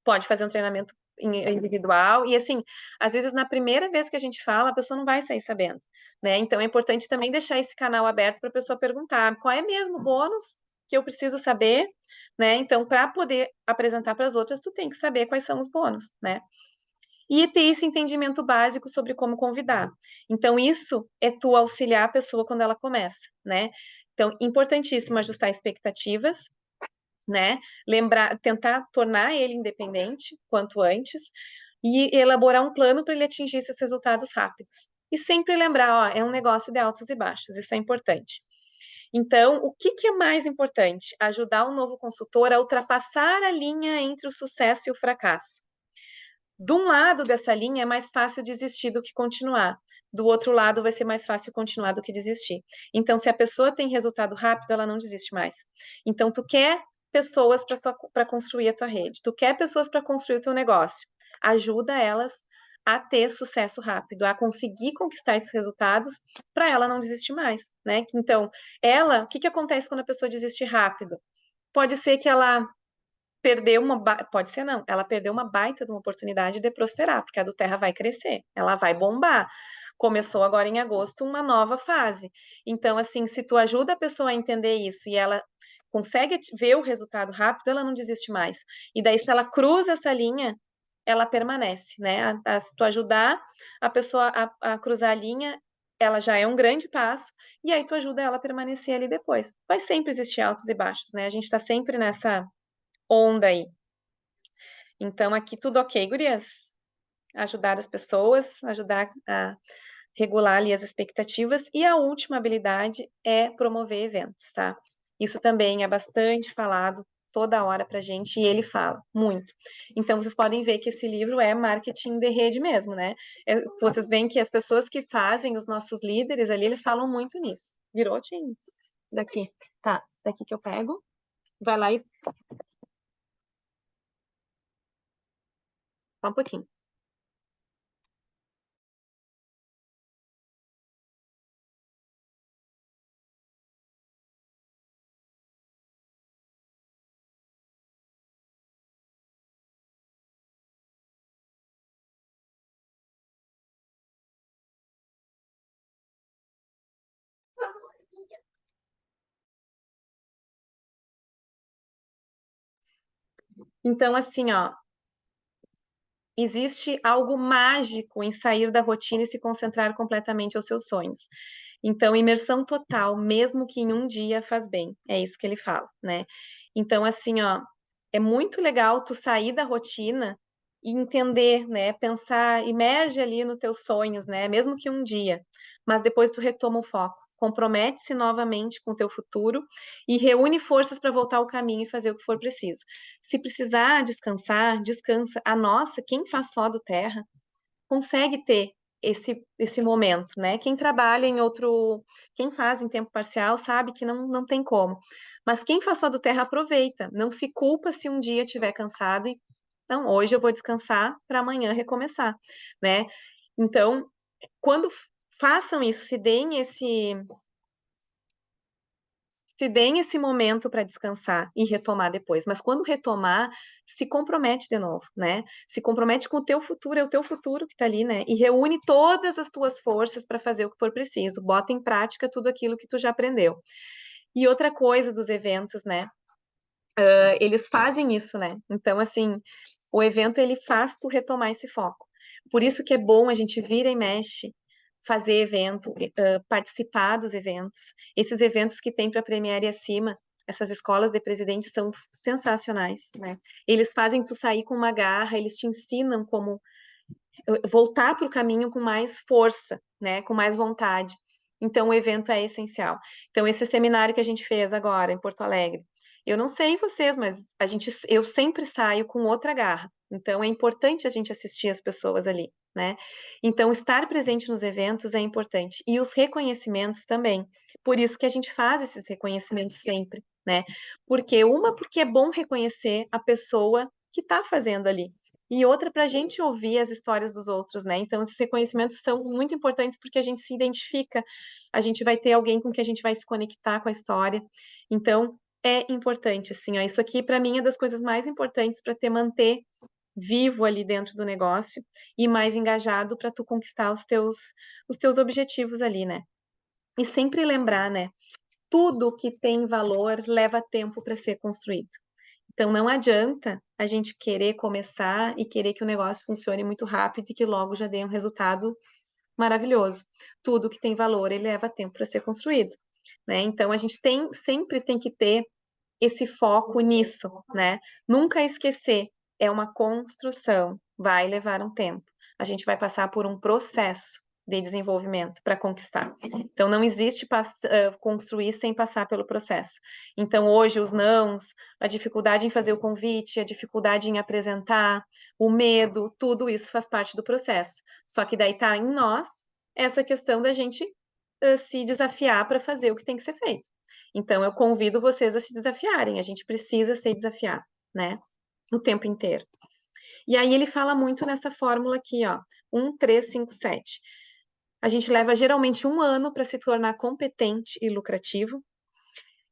Pode fazer um treinamento individual, e assim, às vezes na primeira vez que a gente fala, a pessoa não vai sair sabendo, né? Então é importante também deixar esse canal aberto para a pessoa perguntar qual é mesmo o bônus que eu preciso saber, né? Então, para poder apresentar para as outras, tu tem que saber quais são os bônus, né? E ter esse entendimento básico sobre como convidar. Então, isso é tu auxiliar a pessoa quando ela começa, né? Então, importantíssimo ajustar expectativas, né? Lembrar, tentar tornar ele independente quanto antes e elaborar um plano para ele atingir esses resultados rápidos. E sempre lembrar, ó, é um negócio de altos e baixos, isso é importante. Então, o que é mais importante? Ajudar o novo consultor a ultrapassar a linha entre o sucesso e o fracasso. De um lado dessa linha é mais fácil desistir do que continuar. Do outro lado vai ser mais fácil continuar do que desistir. Então, se a pessoa tem resultado rápido, ela não desiste mais. Então, tu quer pessoas para construir a tua rede, tu quer pessoas para construir o teu negócio. Ajuda elas a ter sucesso rápido, a conseguir conquistar esses resultados para ela não desistir mais, né? Então, o que acontece quando a pessoa desiste rápido? Pode ser que ela perdeu pode ser não, ela perdeu uma baita de uma oportunidade de prosperar, porque a do Terra vai crescer, ela vai bombar. Começou agora em agosto uma nova fase. Então, assim, se tu ajuda a pessoa a entender isso e ela consegue ver o resultado rápido, ela não desiste mais. E daí, se ela cruza essa linha, ela permanece, né? Se tu ajudar a pessoa a cruzar a linha, ela já é um grande passo, e aí tu ajuda ela a permanecer ali depois. Vai sempre existir altos e baixos, né? A gente tá sempre nessa onda aí. Então, aqui tudo ok, gurias? Ajudar as pessoas, ajudar a regular ali as expectativas. E a última habilidade é promover eventos, tá? Isso também é bastante falado toda hora pra gente, e ele fala muito. Então, vocês podem ver que esse livro é marketing de rede mesmo, né? Vocês veem que as pessoas que fazem, os nossos líderes ali, eles falam muito nisso. Virou, Tim? Daqui. Tá, daqui que eu pego. Vai lá e... Só um pouquinho. Então, assim, ó, existe algo mágico em sair da rotina e se concentrar completamente aos seus sonhos. Então, imersão total, mesmo que em um dia, faz bem. É isso que ele fala, né? Então, assim, ó, é muito legal tu sair da rotina e entender, né? Pensar, imerge ali nos teus sonhos, né? Mesmo que um dia, mas depois tu retoma o foco. Compromete-se novamente com o teu futuro e reúne forças para voltar ao caminho e fazer o que for preciso. Se precisar descansar, descansa. A nossa, quem faz só do terra, consegue ter esse momento, né? Quem trabalha em outro, quem faz em tempo parcial sabe que não tem como. Mas quem faz só do terra aproveita, não se culpa se um dia estiver cansado e não, hoje eu vou descansar para amanhã recomeçar, né? Então, quando façam isso, se deem esse momento para descansar e retomar depois. Mas quando retomar, se compromete de novo, né? Se compromete com o teu futuro, é o teu futuro que está ali, né? E reúne todas as tuas forças para fazer o que for preciso. Bota em prática tudo aquilo que tu já aprendeu. E outra coisa dos eventos, né? Eles fazem isso, né? Então, assim, o evento ele faz tu retomar esse foco. Por isso que é bom a gente vira e mexe, fazer evento, participar dos eventos. Esses eventos que tem para Premier e acima, essas escolas de presidente são sensacionais, né? Eles fazem tu sair com uma garra, eles te ensinam como voltar para o caminho com mais força, né? Com mais vontade. Então, o evento é essencial. Então, esse seminário que a gente fez agora em Porto Alegre, eu não sei vocês, mas eu sempre saio com outra garra. Então, é importante a gente assistir as pessoas ali, né? Então, estar presente nos eventos é importante. E os reconhecimentos também. Por isso que a gente faz esses reconhecimentos sempre, né? Porque é bom reconhecer a pessoa que está fazendo ali e outra para a gente ouvir as histórias dos outros, né? Então, esses reconhecimentos são muito importantes porque a gente se identifica, a gente vai ter alguém com que a gente vai se conectar com a história. Então, é importante, assim, ó, isso aqui para mim é das coisas mais importantes para te manter vivo ali dentro do negócio e mais engajado para tu conquistar os teus objetivos ali, né? E sempre lembrar, né? Tudo que tem valor leva tempo para ser construído. Então, não adianta a gente querer começar e querer que o negócio funcione muito rápido e que logo já dê um resultado maravilhoso. Tudo que tem valor, ele leva tempo para ser construído, né? Então, a gente sempre tem que ter esse foco nisso, né? Nunca esquecer, é uma construção, vai levar um tempo. A gente vai passar por um processo de desenvolvimento para conquistar. Então, não existe construir sem passar pelo processo. Então, hoje, os nãos, a dificuldade em fazer o convite, a dificuldade em apresentar, o medo, tudo isso faz parte do processo. Só que daí está em nós essa questão da gente se desafiar para fazer o que tem que ser feito. Então, eu convido vocês a se desafiarem. A gente precisa se desafiar, né? O tempo inteiro. E aí ele fala muito nessa fórmula aqui, ó. 1, 3, 5, 7. A gente leva geralmente 1 ano para se tornar competente e lucrativo.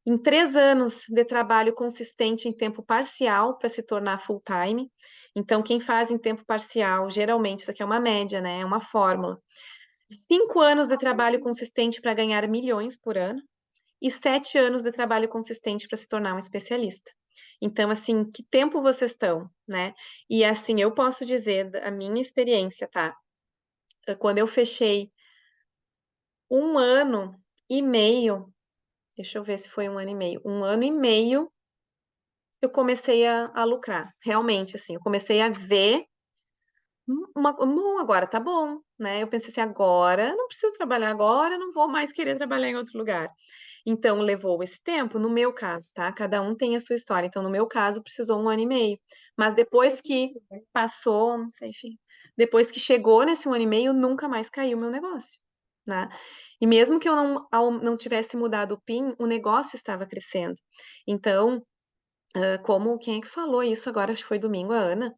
Em 3 anos de trabalho consistente em tempo parcial para se tornar full time. Então, quem faz em tempo parcial, geralmente, isso aqui é uma média, né? É uma fórmula. 5 anos de trabalho consistente para ganhar milhões por ano. E 7 anos de trabalho consistente para se tornar um especialista. Então, assim, que tempo vocês estão, né? E assim, eu posso dizer a minha experiência, tá? Quando eu fechei 1 ano e meio, deixa eu ver se foi 1 ano e meio, 1 ano e meio, eu comecei a lucrar, realmente, assim, eu comecei a ver agora tá bom, né? Eu pensei assim, agora não preciso trabalhar agora, não vou mais querer trabalhar em outro lugar. Então, levou esse tempo, no meu caso, tá? Cada um tem a sua história. Então, no meu caso, precisou 1 ano e meio. Mas depois que passou, não sei, filho, depois que chegou nesse 1 ano e meio, nunca mais caiu o meu negócio, né? E mesmo que eu não tivesse mudado o PIN, o negócio estava crescendo. Então, como quem é que falou isso agora? Acho que foi domingo, a Ana.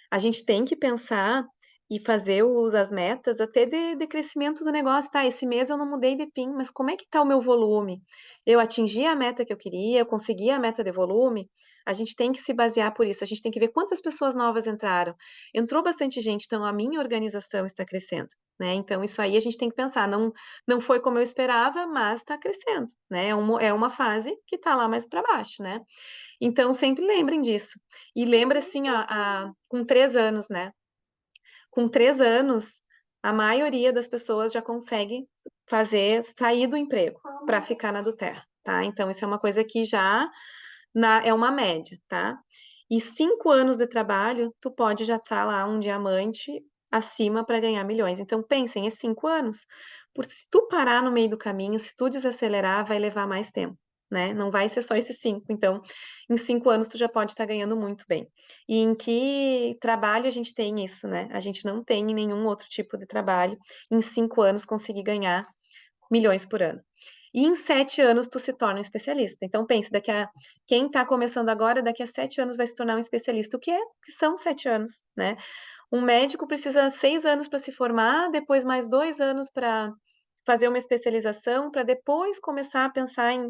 A gente tem que pensar e fazer as metas até de crescimento do negócio, tá? Esse mês eu não mudei de PIN, mas como é que tá o meu volume? Eu atingi a meta que eu queria, eu consegui a meta de volume? A gente tem que se basear por isso, a gente tem que ver quantas pessoas novas entraram. Entrou bastante gente, então a minha organização está crescendo, né? Então isso aí a gente tem que pensar, não foi como eu esperava, mas está crescendo, né? É uma fase que está lá mais para baixo, né? Então, sempre lembrem disso. E lembra assim, com 3 anos, né? Com 3 anos, a maioria das pessoas já consegue sair do emprego para ficar na do Terra, tá? Então, isso é uma coisa que já é uma média, tá? E 5 anos de trabalho, tu pode já estar lá um diamante acima para ganhar milhões. Então, pensem, é 5 anos. Porque se tu parar no meio do caminho, se tu desacelerar, vai levar mais tempo, né? Não vai ser só esses 5. Então, em 5 anos, tu já pode estar ganhando muito bem. E em que trabalho a gente tem isso, né? A gente não tem em nenhum outro tipo de trabalho em 5 anos conseguir ganhar milhões por ano. E em 7 anos tu se torna um especialista. Então pense, quem está começando agora, daqui a 7 anos vai se tornar um especialista. O que são 7 anos, né? Um médico precisa 6 anos para se formar, depois mais 2 anos para fazer uma especialização, para depois começar a pensar em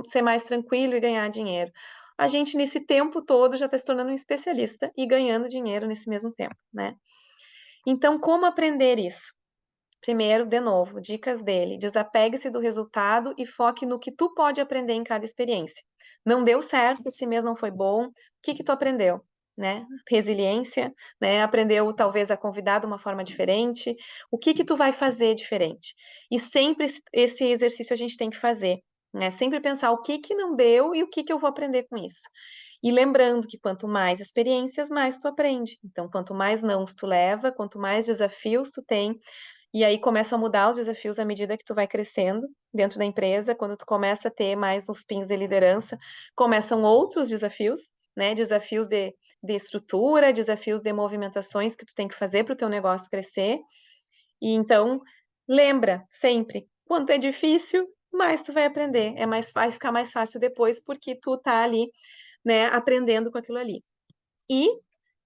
ser mais tranquilo e ganhar dinheiro. A gente, nesse tempo todo, já está se tornando um especialista e ganhando dinheiro nesse mesmo tempo, né? Então, como aprender isso? Primeiro, de novo, dicas dele. Desapegue-se do resultado e foque no que tu pode aprender em cada experiência. Não deu certo, esse mês não foi bom. O que que tu aprendeu? Né? Resiliência, né? Aprendeu talvez a convidar de uma forma diferente. O que que tu vai fazer diferente? E sempre esse exercício a gente tem que fazer, né? Sempre pensar o que que não deu e o que que eu vou aprender com isso. E lembrando que quanto mais experiências, mais tu aprende. Então, quanto mais nãos tu leva, quanto mais desafios tu tem, e aí começa a mudar os desafios à medida que tu vai crescendo dentro da empresa, quando tu começa a ter mais uns pins de liderança, começam outros desafios, né? Desafios de estrutura, desafios de movimentações que tu tem que fazer para o teu negócio crescer. E então, lembra sempre, quanto é difícil, mais tu vai aprender. Vai ficar mais fácil depois, porque tu tá ali, né, aprendendo com aquilo ali. E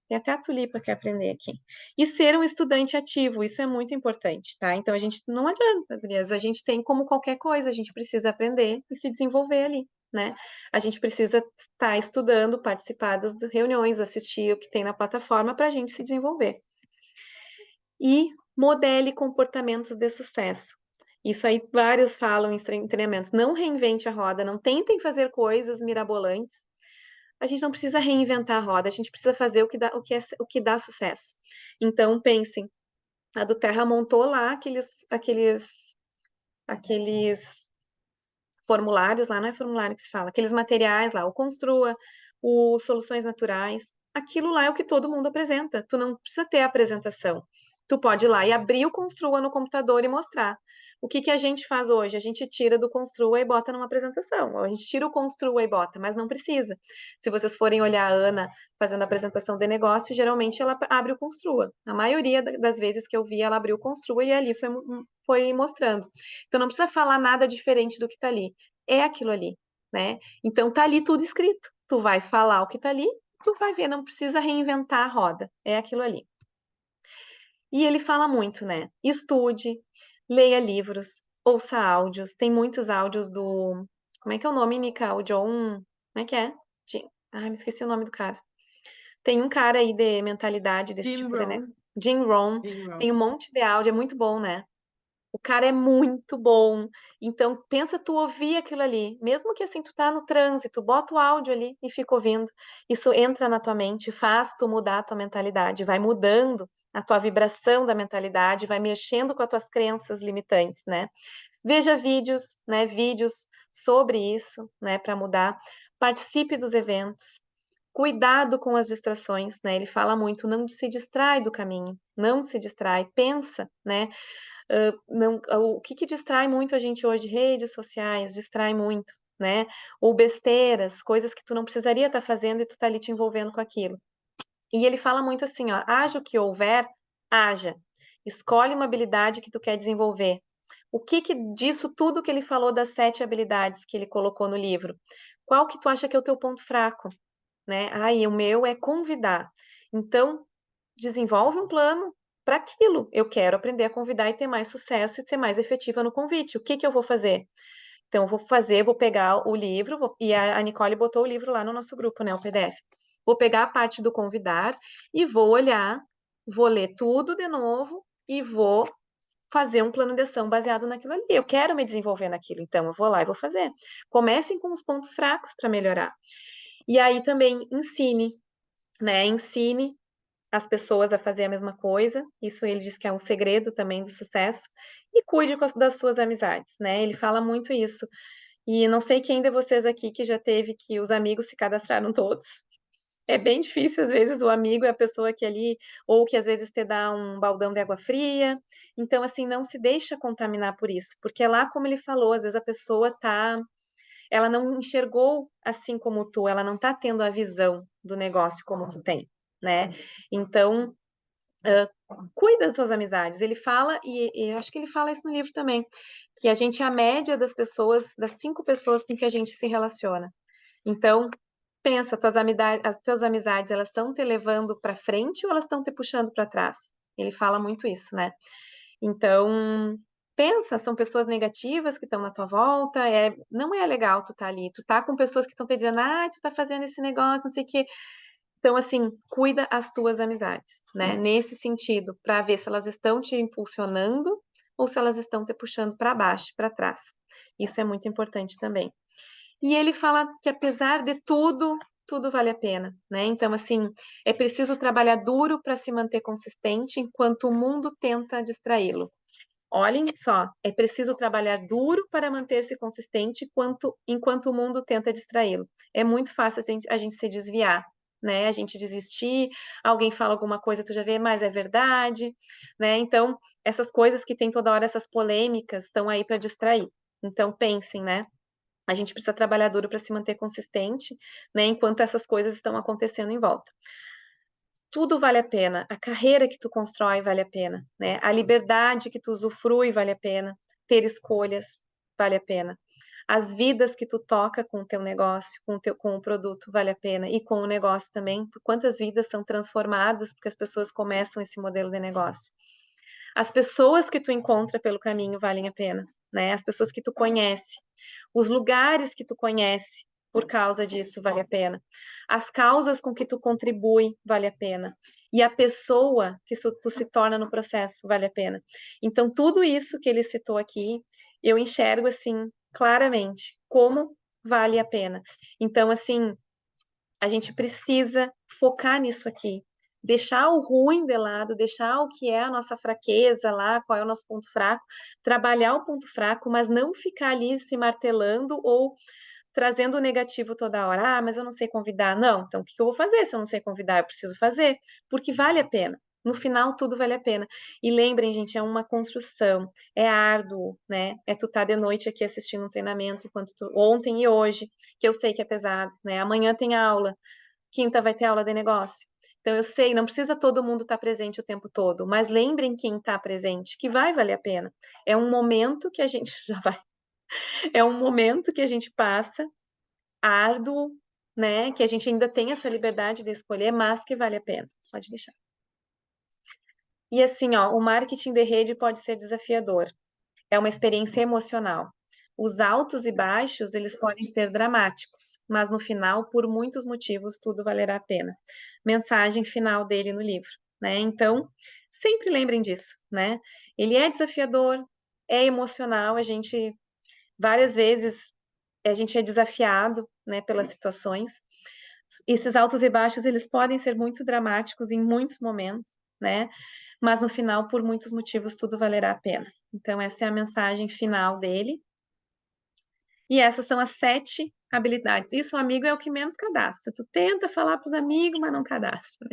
tem até a Tulipa que aprender aqui. E ser um estudante ativo, isso é muito importante, tá? Então a gente não adianta, gurias, a gente tem como qualquer coisa, a gente precisa aprender e se desenvolver ali, né? A gente precisa estar estudando, participar das reuniões, assistir o que tem na plataforma para a gente se desenvolver. E modele comportamentos de sucesso. Isso aí vários falam em treinamentos. Não reinvente a roda, não tentem fazer coisas mirabolantes. A gente não precisa reinventar a roda, a gente precisa fazer o que dá sucesso. Então, pensem, a do Terra montou lá aqueles formulários lá, não é formulário que se fala, aqueles materiais lá, o Construa, o Soluções Naturais, aquilo lá é o que todo mundo apresenta. Tu não precisa ter a apresentação. Tu pode ir lá e abrir o Construa no computador e mostrar. O que que a gente faz hoje? A gente tira do Construa e bota numa apresentação. Ou a gente tira o Construa e bota, mas não precisa. Se vocês forem olhar a Ana fazendo a apresentação de negócio, geralmente ela abre o Construa. A maioria das vezes que eu vi, ela abriu o Construa e ali foi mostrando. Então não precisa falar nada diferente do que está ali. É aquilo ali, né? Então tá ali tudo escrito. Tu vai falar o que tá ali, tu vai ver, não precisa reinventar a roda. É aquilo ali. E ele fala muito, né? Estude, leia livros, ouça áudios. Tem muitos áudios do. Como é que é o nome, Nica? O John. Como é que é? Ai, me esqueci o nome do cara. Tem um cara aí de mentalidade desse Jim tipo de, né? Rohn. Jim Rohn. Jim Tem um Rohn. monte de áudio, é muito bom, né? O cara é muito bom. Então, pensa tu ouvir aquilo ali. Mesmo que assim, tu tá no trânsito, bota o áudio ali e fica ouvindo. Isso entra na tua mente, faz tu mudar a tua mentalidade, vai mudando a tua vibração da mentalidade, vai mexendo com as tuas crenças limitantes, né? Veja vídeos, né? Vídeos sobre isso, né? Para mudar. Participe dos eventos. Cuidado com as distrações, né? Ele fala muito, não se distrai do caminho, não se distrai, pensa, né? Não, o que distrai muito a gente hoje? Redes sociais, distrai muito, né? Ou besteiras, coisas que tu não precisaria estar fazendo e tu tá ali te envolvendo com aquilo. E ele fala muito assim, ó, haja o que houver, haja. Escolhe uma habilidade que tu quer desenvolver. O que disso tudo que ele falou das 7 habilidades que ele colocou no livro? Qual que tu acha que é o teu ponto fraco, né? O meu é convidar. Então, desenvolve um plano para aquilo. Eu quero aprender a convidar e ter mais sucesso e ser mais efetiva no convite. O que eu vou fazer? Então, eu vou fazer, vou pegar o livro, e a Nicole botou o livro lá no nosso grupo, né, o PDF. Vou pegar a parte do convidar e vou olhar, vou ler tudo de novo e vou fazer um plano de ação baseado naquilo ali. Eu quero me desenvolver naquilo, então eu vou lá e vou fazer. Comecem com os pontos fracos para melhorar. E aí também ensine, né? Ensine as pessoas a fazer a mesma coisa. Isso ele diz que é um segredo também do sucesso. E cuide das suas amizades, né? Ele fala muito isso. E não sei quem de vocês aqui que já teve que os amigos se cadastraram todos. É bem difícil, às vezes, o amigo é a pessoa que ali, ou que às vezes te dá um baldão de água fria. Então, assim, não se deixa contaminar por isso, porque lá, como ele falou, às vezes a pessoa ela não enxergou assim como tu, ela não tá tendo a visão do negócio como tu tem, né? Então, cuida das suas amizades. Ele fala, e eu acho que ele fala isso no livro também, que a gente é a média das pessoas, das 5 pessoas com que a gente se relaciona. Então, pensa, as tuas amizades, elas estão te levando para frente ou elas estão te puxando para trás? Ele fala muito isso, né? Então, pensa, são pessoas negativas que estão na tua volta, não é legal tu tá ali, tu tá com pessoas que estão te dizendo, tu tá fazendo esse negócio, não sei o quê. Então, assim, cuida as tuas amizades, né? Nesse sentido, para ver se elas estão te impulsionando ou se elas estão te puxando para baixo, para trás. Isso é muito importante também. E ele fala que apesar de tudo, tudo vale a pena, né? Então, assim, é preciso trabalhar duro para se manter consistente enquanto o mundo tenta distraí-lo. Olhem só, é preciso trabalhar duro para manter-se consistente enquanto o mundo tenta distraí-lo. É muito fácil a gente se desviar, né? A gente desistir, alguém fala alguma coisa, tu já vê, mas é verdade, né? Então, essas coisas que tem toda hora, essas polêmicas, estão aí para distrair. Então, pensem, né? A gente precisa trabalhar duro para se manter consistente, né? Enquanto essas coisas estão acontecendo em volta. Tudo vale a pena. A carreira que tu constrói vale a pena, né? A liberdade que tu usufrui vale a pena. Ter escolhas vale a pena. As vidas que tu toca com o teu negócio, com o produto, vale a pena. E com o negócio também. Por quantas vidas são transformadas porque as pessoas começam esse modelo de negócio. As pessoas que tu encontra pelo caminho valem a pena, né? As pessoas que tu conhece, os lugares que tu conhece por causa disso vale a pena. As causas com que tu contribui vale a pena. E a pessoa que tu se torna no processo vale a pena. Então, tudo isso que ele citou aqui, eu enxergo assim claramente como vale a pena. Então, assim, a gente precisa focar nisso aqui. Deixar o ruim de lado, deixar o que é a nossa fraqueza lá, qual é o nosso ponto fraco, trabalhar o ponto fraco, mas não ficar ali se martelando ou trazendo o negativo toda hora. Mas eu não sei convidar. Não, então o que eu vou fazer se eu não sei convidar? Eu preciso fazer, porque vale a pena. No final, tudo vale a pena. E lembrem, gente, é uma construção, é árduo, né? É tu estar de noite aqui assistindo um treinamento, ontem e hoje, que eu sei que é pesado, né? Amanhã tem aula, quinta vai ter aula de negócio. Então, eu sei, não precisa todo mundo estar presente o tempo todo, mas lembrem quem está presente, que vai valer a pena. É um momento que a gente já vai, é um momento que a gente passa árduo, né? Que a gente ainda tem essa liberdade de escolher, mas que vale a pena. Pode deixar. E assim, ó, o marketing de rede pode ser desafiador. É uma experiência emocional. Os altos e baixos, eles podem ser dramáticos, mas no final, por muitos motivos, tudo valerá a pena. Mensagem final dele no livro, né? Então, sempre lembrem disso, né? Ele é desafiador, é emocional, a gente várias vezes a gente é desafiado, né, pelas situações. Esses altos e baixos, eles podem ser muito dramáticos em muitos momentos, né? Mas no final, por muitos motivos, tudo valerá a pena. Então, essa é a mensagem final dele. E essas são as 7 habilidades. Isso, o amigo é o que menos cadastra. Tu tenta falar para os amigos, mas não cadastra.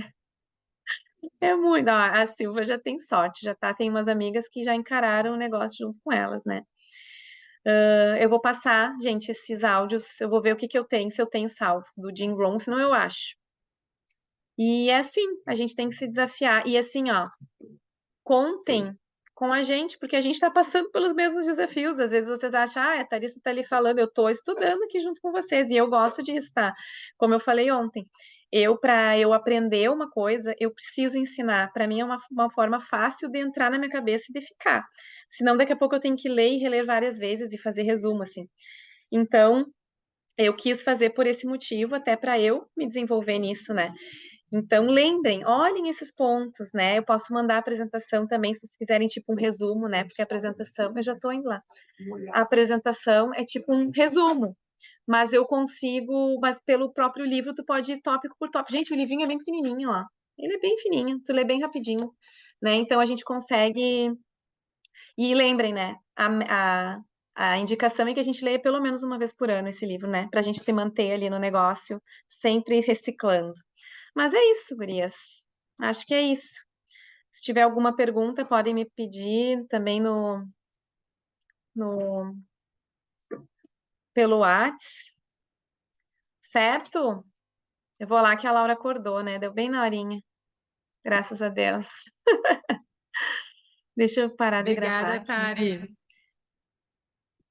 É muito. Ó, a Silva já tem sorte, já tá. Tem umas amigas que já encararam o negócio junto com elas, né? Eu vou passar, gente, esses áudios. Eu vou ver o que que eu tenho, se eu tenho salvo do Jim Rohn, senão eu acho. E é assim, a gente tem que se desafiar. E assim, ó, contem com a gente, porque a gente está passando pelos mesmos desafios. Às vezes vocês acham, a Thalissa está ali falando, eu estou estudando aqui junto com vocês, e eu gosto disso, tá? Como eu falei ontem, para eu aprender uma coisa, eu preciso ensinar. Para mim é uma forma fácil de entrar na minha cabeça e de ficar. Senão, daqui a pouco eu tenho que ler e reler várias vezes e fazer resumo, assim. Então, eu quis fazer por esse motivo, até para eu me desenvolver nisso, né? Então, lembrem, olhem esses pontos, né? Eu posso mandar a apresentação também, se vocês quiserem, tipo, um resumo, né? Porque a apresentação, eu já estou indo lá. A apresentação é tipo um resumo, mas eu consigo, mas pelo próprio livro, tu pode ir tópico por tópico. Gente, o livrinho é bem pequenininho, ó. Ele é bem fininho, tu lê bem rapidinho, né? Então, a gente consegue. E lembrem, né? A indicação é que a gente leia pelo menos uma vez por ano esse livro, né? Para a gente se manter ali no negócio, sempre reciclando. Mas é isso, gurias. Acho que é isso. Se tiver alguma pergunta, podem me pedir também no pelo Whats, certo? Eu vou lá que a Laura acordou, né? Deu bem na horinha. Graças a Deus. Deixa eu parar de gravar Obrigada, aqui. Tari.